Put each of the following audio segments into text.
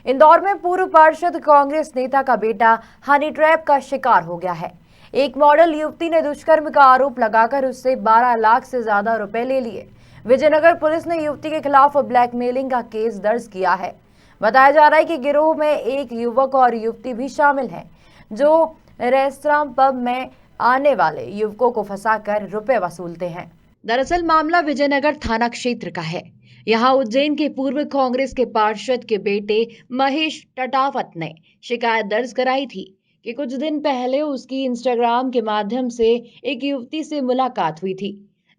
इंदौर में पूर्व पार्षद कांग्रेस नेता का बेटा हनी ट्रैप का शिकार हो गया है। एक मॉडल युवती ने दुष्कर्म का आरोप लगाकर उससे 12 लाख से ज्यादा रुपए ले लिए। विजयनगर पुलिस ने युवती के खिलाफ ब्लैकमेलिंग का केस दर्ज किया है। बताया जा रहा है कि गिरोह में एक युवक और युवती भी शामिल हैं, जो रेस्तरां पब में आने वाले युवकों को फंसाकर रुपए वसूलते हैं। दरअसल मामला विजयनगर थाना क्षेत्र का है। यहाँ उज्जैन के पूर्व कांग्रेस के पार्षद के बेटे महेश टटावत ने शिकायत दर्ज कराई थी कि कुछ दिन पहले उसकी इंस्टाग्राम के माध्यम से एक युवती से मुलाकात हुई थी,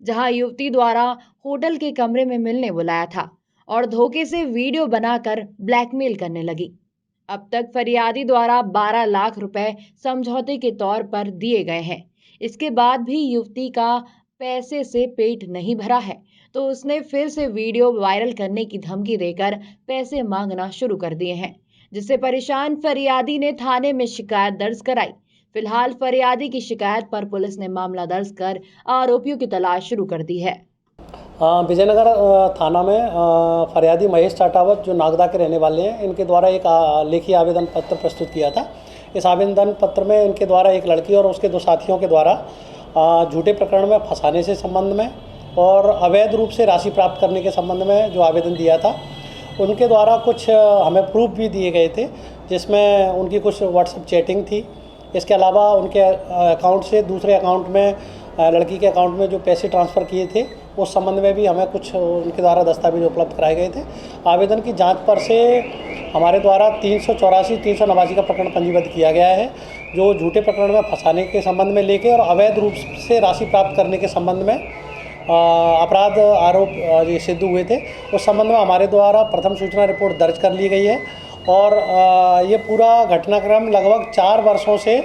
जहां युवती द्वारा होटल के कमरे में मिलने बुलाया था और धोखे से वीडियो बनाकर ब्लैकमेल करने लगी। अब तक फरियादी द्वारा 12 लाख रुपए समझौते के तौर पर दिए गए हैं। इसके बाद भी युवती का पैसे से पेट नहीं भरा है, तो उसने फिर से वीडियो वायरल करने की धमकी देकर पैसे मांगना शुरू कर दिए हैं, जिससे परेशान फरियादी ने थाने में शिकायत दर्ज कराई। फिलहाल फरियादी की शिकायत पर पुलिस ने मामला दर्ज कर आरोपियों की तलाश शुरू कर दी है। विजयनगर थाना में फरियादी महेश टाटावत, जो नागदा के रहने वाले हैं, इनके द्वारा एक लेखी आवेदन पत्र प्रस्तुत किया था। इस आवेदन पत्र में इनके द्वारा एक लड़की और उसके 2 साथियों के द्वारा झूठे प्रकरण में फंसाने से संबंध में और अवैध रूप से राशि प्राप्त करने के संबंध में जो आवेदन दिया था, उनके द्वारा कुछ हमें प्रूफ भी दिए गए थे, जिसमें उनकी कुछ व्हाट्सएप चैटिंग थी। इसके अलावा उनके अकाउंट से दूसरे अकाउंट में, लड़की के अकाउंट में जो पैसे ट्रांसफ़र किए थे, उस संबंध में भी हमें कुछ उनके द्वारा दस्तावेज उपलब्ध कराए गए थे। आवेदन की जांच पर से हमारे द्वारा 384, 389 का प्रकरण पंजीबद्ध किया गया है, जो झूठे प्रकरण में फंसाने के संबंध में लेके और अवैध रूप से राशि प्राप्त करने के संबंध में अपराध आरोप ये सिद्ध हुए थे। उस संबंध में हमारे द्वारा प्रथम सूचना रिपोर्ट दर्ज कर ली गई है और ये पूरा घटनाक्रम लगभग 4 वर्षों से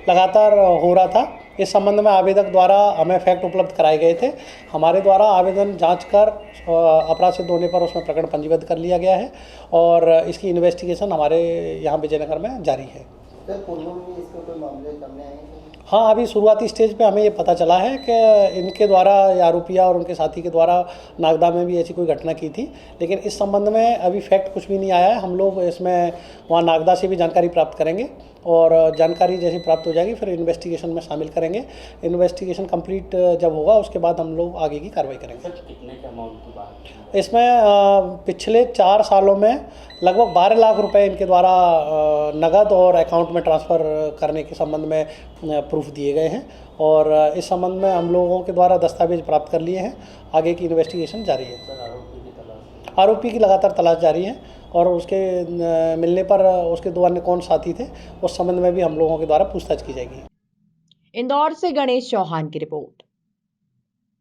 लगातार हो रहा था। इस संबंध में आवेदक द्वारा हमें फैक्ट उपलब्ध कराए गए थे। हमारे द्वारा आवेदन जांच कर अपराध सिद्ध होने पर उसमें प्रकरण पंजीबद्ध कर लिया गया है और इसकी इन्वेस्टिगेशन हमारे यहाँ विजयनगर में जारी है। पूर्व में इसके कोई मामले सामने आए हैं? हाँ, अभी शुरुआती स्टेज पे हमें ये पता चला है कि इनके द्वारा आरोपिया और उनके साथी के द्वारा नागदा में भी ऐसी कोई घटना की थी, लेकिन इस संबंध में अभी फैक्ट कुछ भी नहीं आया है। हम लोग इसमें वहाँ नागदा से भी जानकारी प्राप्त करेंगे और जानकारी जैसी प्राप्त हो जाएगी फिर इन्वेस्टिगेशन में शामिल करेंगे। इन्वेस्टिगेशन कंप्लीट जब होगा उसके बाद हम लोग आगे की कार्रवाई करेंगे। कितने के अमाउंट की बात है? इसमें पिछले 4 सालों में लगभग 12 लाख रुपए इनके द्वारा नगद और अकाउंट में ट्रांसफ़र करने के संबंध में प्रूफ दिए गए हैं और इस संबंध में हम लोगों के द्वारा दस्तावेज प्राप्त कर लिए हैं। आगे की इन्वेस्टिगेशन जारी है। आरोपी की लगातार तलाश जारी है और उसके मिलने पर उसके 2 अन्य कौन साथी थे, उस संबंध में भी हम लोगों के द्वारा पूछताछ की जाएगी। इंदौर से गणेश चौहान की रिपोर्ट।